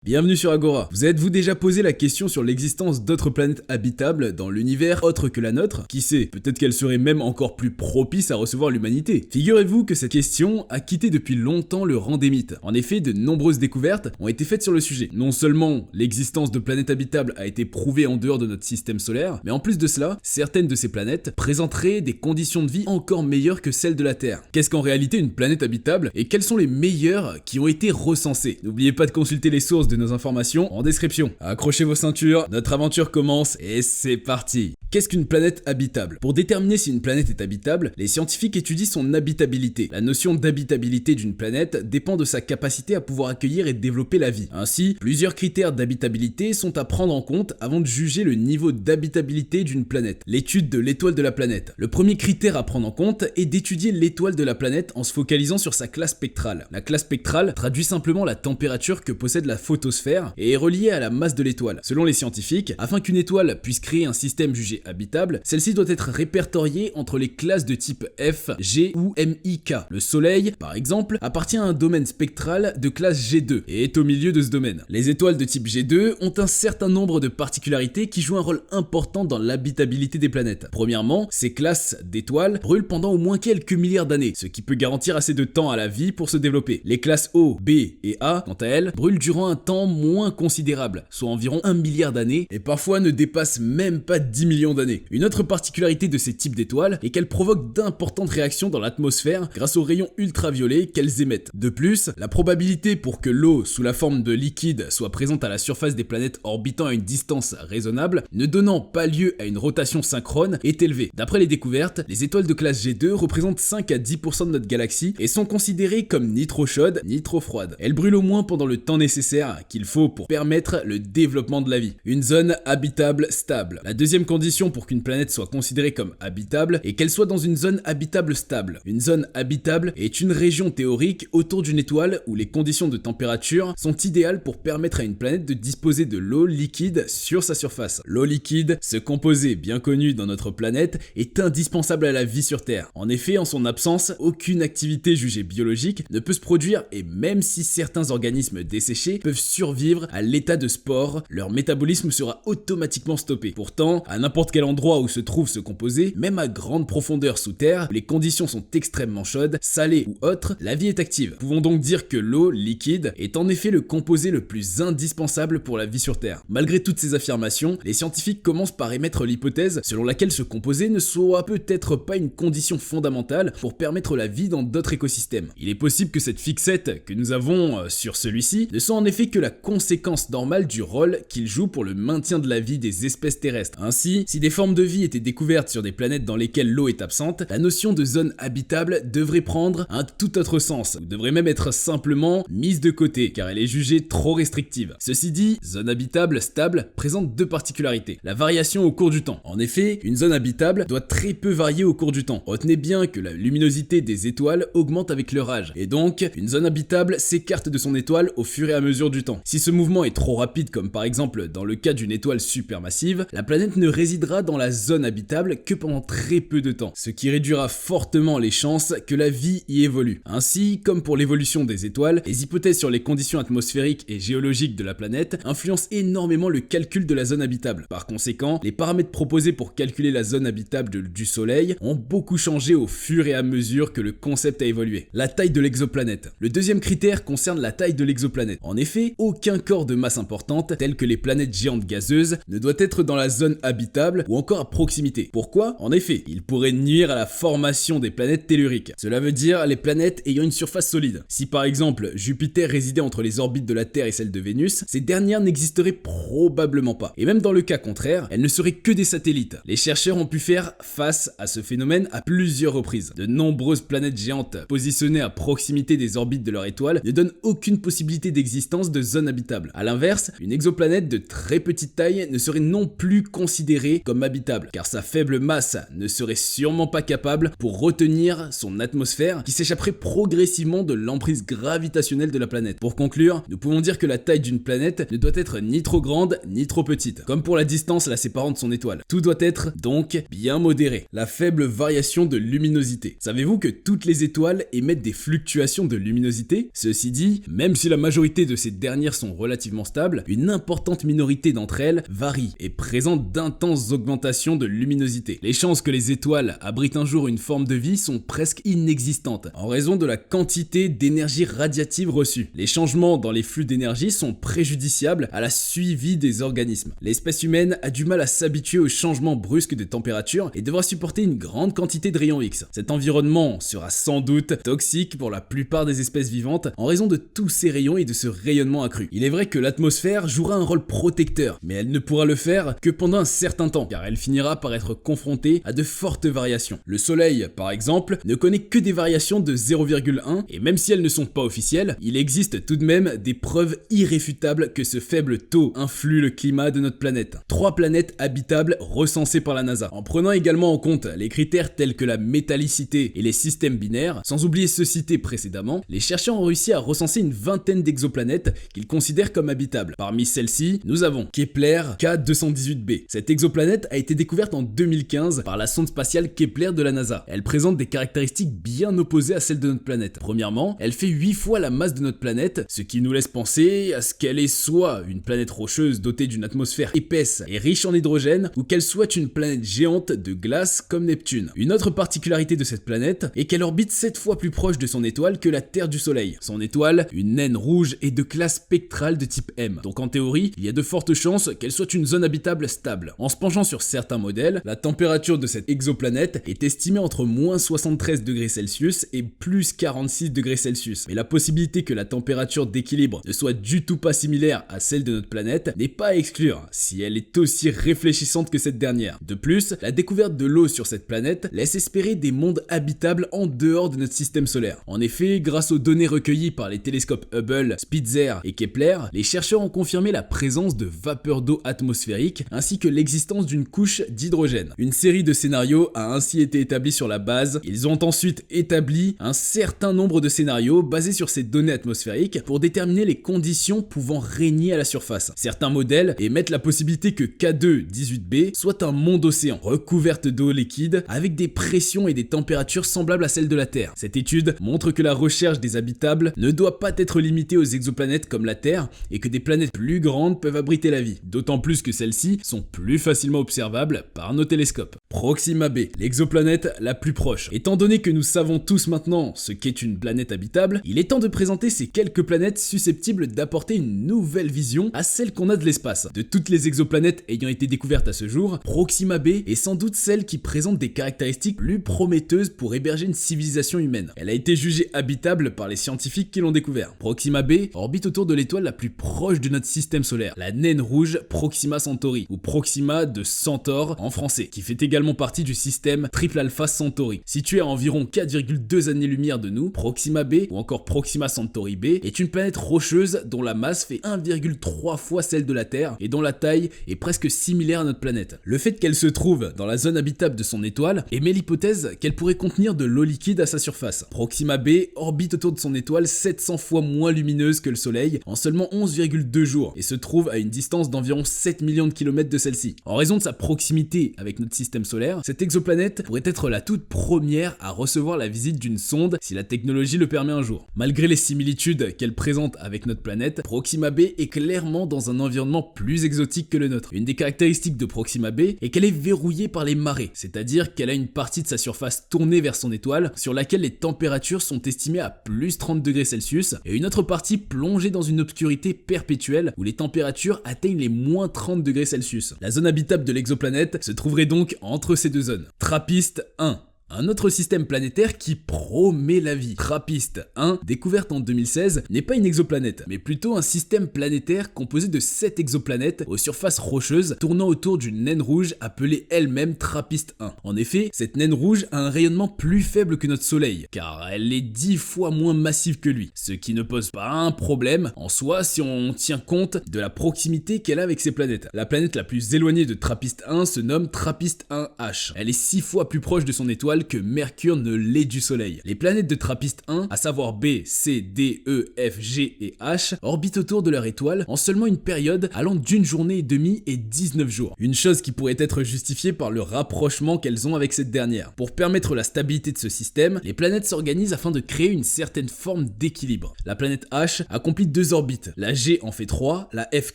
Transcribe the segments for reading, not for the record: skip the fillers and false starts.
Bienvenue sur Agora. Vous êtes-vous déjà posé la question sur l'existence d'autres planètes habitables dans l'univers autre que la nôtre? Qui sait, peut-être qu'elles seraient même encore plus propices à recevoir l'humanité. Figurez-vous que cette question a quitté depuis longtemps le rang des mythes. En effet, de nombreuses découvertes ont été faites sur le sujet. Non seulement l'existence de planètes habitables a été prouvée en dehors de notre système solaire, mais en plus de cela, certaines de ces planètes présenteraient des conditions de vie encore meilleures que celles de la Terre. Qu'est-ce qu'en réalité une planète habitable et quelles sont les meilleures qui ont été recensées? N'oubliez pas de consulter les sources de nos informations en description. Accrochez vos ceintures, notre aventure commence et c'est parti. Qu'est-ce qu'une planète habitable? Pour déterminer si une planète est habitable, les scientifiques étudient son habitabilité. La notion d'habitabilité d'une planète dépend de sa capacité à pouvoir accueillir et développer la vie. Ainsi, plusieurs critères d'habitabilité sont à prendre en compte avant de juger le niveau d'habitabilité d'une planète. L'étude de l'étoile de la planète. Le premier critère à prendre en compte est d'étudier l'étoile de la planète en se focalisant sur sa classe spectrale. La classe spectrale traduit simplement la température que possède la photosphère et est reliée à la masse de l'étoile. Selon les scientifiques, afin qu'une étoile puisse créer un système jugé habitable, celle-ci doit être répertoriée entre les classes de type F, G ou MIK. Le Soleil, par exemple, appartient à un domaine spectral de classe G2 et est au milieu de ce domaine. Les étoiles de type G2 ont un certain nombre de particularités qui jouent un rôle important dans l'habitabilité des planètes. Premièrement, ces classes d'étoiles brûlent pendant au moins quelques milliards d'années, ce qui peut garantir assez de temps à la vie pour se développer. Les classes O, B et A, quant à elles, brûlent durant un temps moins considérable, soit environ 1 milliard d'années, et parfois ne dépassent même pas 10 millions d'années. Une autre particularité de ces types d'étoiles est qu'elles provoquent d'importantes réactions dans l'atmosphère grâce aux rayons ultraviolets qu'elles émettent. De plus, la probabilité pour que l'eau sous la forme de liquide soit présente à la surface des planètes orbitant à une distance raisonnable, ne donnant pas lieu à une rotation synchrone, est élevée. D'après les découvertes, les étoiles de classe G2 représentent 5 à 10% de notre galaxie et sont considérées comme ni trop chaudes ni trop froides. Elles brûlent au moins pendant le temps nécessaire qu'il faut pour permettre le développement de la vie. Une zone habitable stable. La deuxième condition pour qu'une planète soit considérée comme habitable est qu'elle soit dans une zone habitable stable. Une zone habitable est une région théorique autour d'une étoile où les conditions de température sont idéales pour permettre à une planète de disposer de l'eau liquide sur sa surface. L'eau liquide, ce composé bien connu dans notre planète, est indispensable à la vie sur Terre. En effet, en son absence, aucune activité jugée biologique ne peut se produire et même si certains organismes desséchés peuvent survivre à l'état de spore, leur métabolisme sera automatiquement stoppé. Pourtant, à n'importe quel endroit où se trouve ce composé, même à grande profondeur sous terre, où les conditions sont extrêmement chaudes, salées ou autres, la vie est active. Nous pouvons donc dire que l'eau liquide est en effet le composé le plus indispensable pour la vie sur Terre. Malgré toutes ces affirmations, les scientifiques commencent par émettre l'hypothèse selon laquelle ce composé ne soit peut-être pas une condition fondamentale pour permettre la vie dans d'autres écosystèmes. Il est possible que cette fixette que nous avons sur celui-ci ne soit en effet que la conséquence normale du rôle qu'il joue pour le maintien de la vie des espèces terrestres. Ainsi, si des formes de vie étaient découvertes sur des planètes dans lesquelles l'eau est absente, la notion de zone habitable devrait prendre un tout autre sens, ou devrait même être simplement mise de côté, car elle est jugée trop restrictive. Ceci dit, zone habitable stable présente deux particularités. La variation au cours du temps. En effet, une zone habitable doit très peu varier au cours du temps. Retenez bien que la luminosité des étoiles augmente avec leur âge, et donc une zone habitable s'écarte de son étoile au fur et à mesure du temps. Si ce mouvement est trop rapide, comme par exemple dans le cas d'une étoile supermassive, la planète ne résidera dans la zone habitable que pendant très peu de temps, ce qui réduira fortement les chances que la vie y évolue. Ainsi, comme pour l'évolution des étoiles, les hypothèses sur les conditions atmosphériques et géologiques de la planète influencent énormément le calcul de la zone habitable. Par conséquent, les paramètres proposés pour calculer la zone habitable du Soleil ont beaucoup changé au fur et à mesure que le concept a évolué. La taille de l'exoplanète. Le deuxième critère concerne la taille de l'exoplanète. En effet, aucun corps de masse importante, tel que les planètes géantes gazeuses, ne doit être dans la zone habitable ou encore à proximité. Pourquoi? En effet, il pourrait nuire à la formation des planètes telluriques. Cela veut dire les planètes ayant une surface solide. Si par exemple Jupiter résidait entre les orbites de la Terre et celles de Vénus, ces dernières n'existeraient probablement pas. Et même dans le cas contraire, elles ne seraient que des satellites. Les chercheurs ont pu faire face à ce phénomène à plusieurs reprises. De nombreuses planètes géantes positionnées à proximité des orbites de leur étoile ne donnent aucune possibilité d'existence de zone habitable. A l'inverse, une exoplanète de très petite taille ne serait non plus considérée considérée comme habitable, car sa faible masse ne serait sûrement pas capable pour retenir son atmosphère qui s'échapperait progressivement de l'emprise gravitationnelle de la planète. Pour conclure, nous pouvons dire que la taille d'une planète ne doit être ni trop grande ni trop petite, comme pour la distance la séparant de son étoile. Tout doit être donc bien modéré. La faible variation de luminosité. Savez-vous que toutes les étoiles émettent des fluctuations de luminosité? Ceci dit, même si la majorité de ces dernières sont relativement stables, une importante minorité d'entre elles varie et présente d'intenses augmentations de luminosité. Les chances que les étoiles abritent un jour une forme de vie sont presque inexistantes en raison de la quantité d'énergie radiative reçue. Les changements dans les flux d'énergie sont préjudiciables à la survie des organismes. L'espèce humaine a du mal à s'habituer aux changements brusques de température et devra supporter une grande quantité de rayons X. Cet environnement sera sans doute toxique pour la plupart des espèces vivantes en raison de tous ces rayons et de ce rayonnement accru. Il est vrai que l'atmosphère jouera un rôle protecteur, mais elle ne pourra le faire que pendant un certain temps, car elle finira par être confrontée à de fortes variations. Le Soleil, par exemple, ne connaît que des variations de 0,1, et même si elles ne sont pas officielles, il existe tout de même des preuves irréfutables que ce faible taux influe le climat de notre planète. 3 planètes habitables recensées par la NASA. En prenant également en compte les critères tels que la métallicité et les systèmes binaires, sans oublier ceux cités précédemment, les chercheurs ont réussi à recenser une vingtaine d'exoplanètes qu'ils considèrent comme habitables. Parmi celles-ci, nous avons Kepler K218b. Cette exoplanète a été découverte en 2015 par la sonde spatiale Kepler de la NASA. Elle présente des caractéristiques bien opposées à celles de notre planète. Premièrement, elle fait 8 fois la masse de notre planète, ce qui nous laisse penser à ce qu'elle est soit une planète rocheuse dotée d'une atmosphère épaisse et riche en hydrogène, ou qu'elle soit une planète géante de glace comme Neptune. Une autre particularité de cette planète est qu'elle orbite 7 fois plus proche de son étoile que la Terre du Soleil. Son étoile, une naine rouge, est de classe spectrale de type M. Donc en théorie, il y a de fortes chances qu'elle soit une zone habitable stable. En se penchant sur certains modèles, la température de cette exoplanète est estimée entre moins 73 degrés Celsius et plus 46 degrés Celsius. Mais la possibilité que la température d'équilibre ne soit du tout pas similaire à celle de notre planète n'est pas à exclure, si elle est aussi réfléchissante que cette dernière. De plus, la découverte de l'eau sur cette planète laisse espérer des mondes habitables en dehors de notre système solaire. En effet, grâce aux données recueillies par les télescopes Hubble, Spitzer et Kepler, les chercheurs ont confirmé la présence de vapeur d'eau atmosphérique ainsi que l'existence d'une couche d'hydrogène. Une série de scénarios a ainsi été établie sur la base. Ils ont ensuite établi un certain nombre de scénarios basés sur ces données atmosphériques pour déterminer les conditions pouvant régner à la surface. Certains modèles émettent la possibilité que K2-18b soit un monde océan recouverte d'eau liquide avec des pressions et des températures semblables à celles de la Terre. Cette étude montre que la recherche des habitables ne doit pas être limitée aux exoplanètes comme la Terre et que des planètes plus grandes peuvent abriter la vie, d'autant plus que celles-ci sont plus facilement observables par nos télescopes. Proxima b, l'exoplanète la plus proche. Étant donné que nous savons tous maintenant ce qu'est une planète habitable, il est temps de présenter ces quelques planètes susceptibles d'apporter une nouvelle vision à celle qu'on a de l'espace. De toutes les exoplanètes ayant été découvertes à ce jour, Proxima b est sans doute celle qui présente des caractéristiques plus prometteuses pour héberger une civilisation humaine. Elle a été jugée habitable par les scientifiques qui l'ont découvert. Proxima b orbite autour de l'étoile la plus proche de notre système solaire, la naine rouge Proxima Centauri, ou Proxima de Centaure en français, qui fait également partie du système Triple Alpha Centauri. Située à environ 4,2 années-lumière de nous, Proxima b, ou encore Proxima Centauri b, est une planète rocheuse dont la masse fait 1,3 fois celle de la Terre et dont la taille est presque similaire à notre planète. Le fait qu'elle se trouve dans la zone habitable de son étoile émet l'hypothèse qu'elle pourrait contenir de l'eau liquide à sa surface. Proxima b orbite autour de son étoile 700 fois moins lumineuse que le Soleil en seulement 11,2 jours et se trouve à une distance d'environ 7 millions de kilomètres de celle-ci. En raison de sa proximité avec notre système solaire, cette exoplanète pourrait être la toute première à recevoir la visite d'une sonde si la technologie le permet un jour. Malgré les similitudes qu'elle présente avec notre planète, Proxima b est clairement dans un environnement plus exotique que le nôtre. Une des caractéristiques de Proxima b est qu'elle est verrouillée par les marées, c'est-à-dire qu'elle a une partie de sa surface tournée vers son étoile sur laquelle les températures sont estimées à plus 30 degrés Celsius et une autre partie plongée dans une obscurité perpétuelle où les températures atteignent les moins 30 degrés Celsius. La zone habitable de l'exoplanète se trouverait donc entre ces deux zones. Trappiste 1. Un autre système planétaire qui promet la vie. TRAPPIST 1, découverte en 2016, n'est pas une exoplanète, mais plutôt un système planétaire composé de 7 exoplanètes aux surfaces rocheuses tournant autour d'une naine rouge appelée elle-même TRAPPIST 1. En effet, cette naine rouge a un rayonnement plus faible que notre Soleil, car elle est 10 fois moins massive que lui, ce qui ne pose pas un problème en soi si on tient compte de la proximité qu'elle a avec ses planètes. La planète la plus éloignée de TRAPPIST 1 se nomme TRAPPIST 1H. Elle est 6 fois plus proche de son étoile que Mercure ne l'est du Soleil. Les planètes de TRAPPIST 1, à savoir B, C, D, E, F, G et H, orbitent autour de leur étoile en seulement une période allant d'une journée et demie et 19 jours. Une chose qui pourrait être justifiée par le rapprochement qu'elles ont avec cette dernière. Pour permettre la stabilité de ce système, les planètes s'organisent afin de créer une certaine forme d'équilibre. La planète H accomplit 2 orbites, la G en fait 3, la F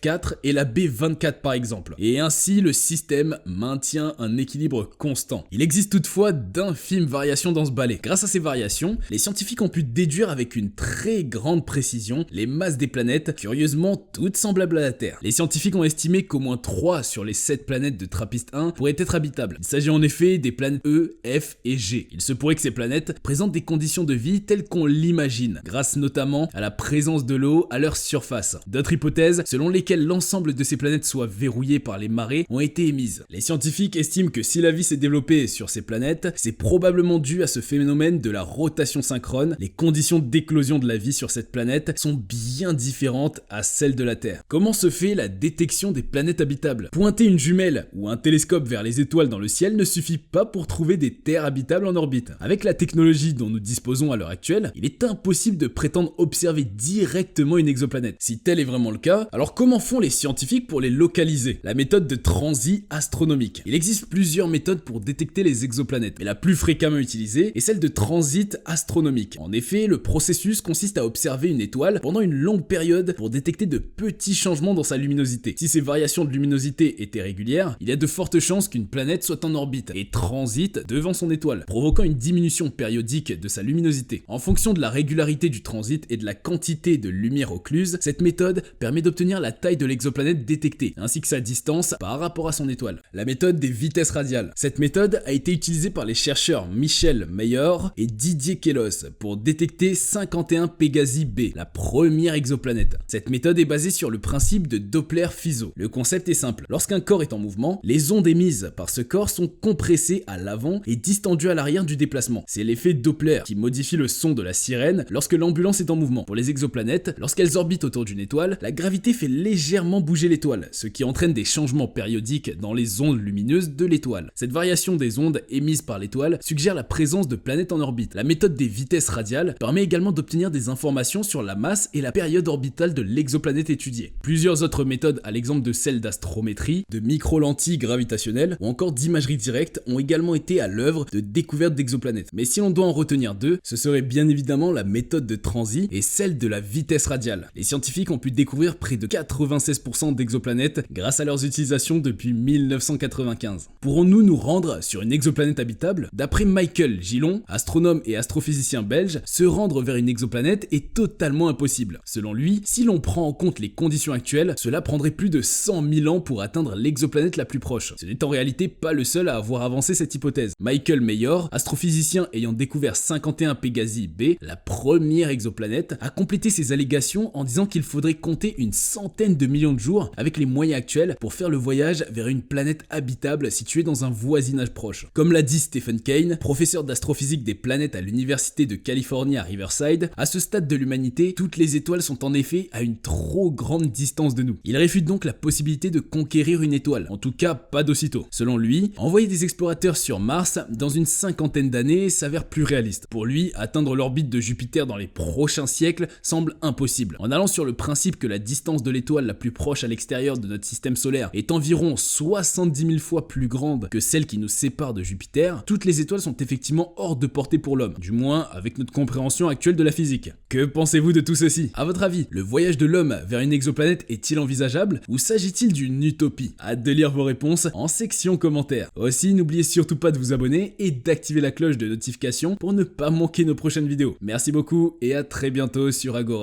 4 et la B 24 par exemple. Et ainsi, le système maintient un équilibre constant. Il existe toutefois d'infimes variations dans ce balai. Grâce à ces variations, les scientifiques ont pu déduire avec une très grande précision les masses des planètes, curieusement toutes semblables à la Terre. Les scientifiques ont estimé qu'au moins 3 sur les 7 planètes de TRAPPIST 1 pourraient être habitables. Il s'agit en effet des planètes E, F et G. Il se pourrait que ces planètes présentent des conditions de vie telles qu'on l'imagine, grâce notamment à la présence de l'eau à leur surface. D'autres hypothèses, selon lesquelles l'ensemble de ces planètes soit verrouillé par les marées, ont été émises. Les scientifiques estiment que si la vie s'est développée sur ces planètes, c'est probablement dû à ce phénomène de la rotation synchrone. Les conditions d'éclosion de la vie sur cette planète sont bien différentes à celles de la Terre. Comment se fait la détection des planètes habitables? Pointer une jumelle ou un télescope vers les étoiles dans le ciel ne suffit pas pour trouver des terres habitables en orbite. Avec la technologie dont nous disposons à l'heure actuelle, il est impossible de prétendre observer directement une exoplanète. Si tel est vraiment le cas, alors comment font les scientifiques pour les localiser? La méthode de transit astronomique. Il existe plusieurs méthodes pour détecter les exoplanètes, mais la plus fréquemment utilisée est celle de transit astronomique. En effet, le processus consiste à observer une étoile pendant une longue période pour détecter de petits changements dans sa luminosité. Si ces variations de luminosité étaient régulières, il y a de fortes chances qu'une planète soit en orbite et transite devant son étoile, provoquant une diminution périodique de sa luminosité. En fonction de la régularité du transit et de la quantité de lumière occluse, cette méthode permet d'obtenir la taille de l'exoplanète détectée, ainsi que sa distance par rapport à son étoile. La méthode des vitesses radiales. Cette méthode a été utilisée par les chercheurs Michel Mayor et Didier Queloz pour détecter 51 Pégasi b, la première exoplanète. Cette méthode est basée sur le principe de Doppler-Fizeau. Le concept est simple. Lorsqu'un corps est en mouvement, les ondes émises par ce corps sont compressées à l'avant et distendues à l'arrière du déplacement. C'est l'effet Doppler qui modifie le son de la sirène lorsque l'ambulance est en mouvement. Pour les exoplanètes, lorsqu'elles orbitent autour d'une étoile, la gravité fait légèrement bouger l'étoile, ce qui entraîne des changements périodiques dans les ondes lumineuses de l'étoile. Cette variation des ondes émises par l'étoile suggère la présence de planètes en orbite. La méthode des vitesses radiales permet également d'obtenir des informations sur la masse et la période orbitale de l'exoplanète étudiée. Plusieurs autres méthodes, à l'exemple de celle d'astrométrie, de micro-lentilles gravitationnelles ou encore d'imagerie directe, ont également été à l'œuvre de découverte d'exoplanètes. Mais si l'on doit en retenir deux, ce serait bien évidemment la méthode de transit et celle de la vitesse radiale. Les scientifiques ont pu découvrir près de 96% d'exoplanètes grâce à leurs utilisations depuis 1995. Pourrons-nous nous rendre sur une exoplanète habitable? D'après Michael Gillon, astronome et astrophysicien belge, se rendre vers une exoplanète est totalement impossible. Selon lui, si l'on prend en compte les conditions actuelles, cela prendrait plus de 100 000 ans pour atteindre l'exoplanète la plus proche. Ce n'est en réalité pas le seul à avoir avancé cette hypothèse. Michael Mayor, astrophysicien ayant découvert 51 Pégasi b, la première exoplanète, a complété ses allégations en disant qu'il faudrait compter une centaine de millions de jours avec les moyens actuels pour faire le voyage vers une planète habitable située dans un voisinage proche. Comme l'a dit Stephen Kane, professeur d'astrophysique des planètes à l'université de Californie à Riverside, à ce stade de l'humanité, toutes les étoiles sont en effet à une trop grande distance de nous. Il réfute donc la possibilité de conquérir une étoile, en tout cas pas d'aussitôt. Selon lui, envoyer des explorateurs sur Mars dans une cinquantaine d'années s'avère plus réaliste. Pour lui, atteindre l'orbite de Jupiter dans les prochains siècles semble impossible. En allant sur le principe que la distance de l'étoile la plus proche à l'extérieur de notre système solaire est environ 70 000 fois plus grande que celle qui nous sépare de Jupiter, toutes les étoiles sont effectivement hors de portée pour l'homme, du moins avec notre compréhension actuelle de la physique. Que pensez-vous de tout ceci? À votre avis, le voyage de l'homme vers une exoplanète est-il envisageable ou s'agit-il d'une utopie? Hâte de lire vos réponses en section commentaires. Aussi, n'oubliez surtout pas de vous abonner et d'activer la cloche de notification pour ne pas manquer nos prochaines vidéos. Merci beaucoup et à très bientôt sur Agora.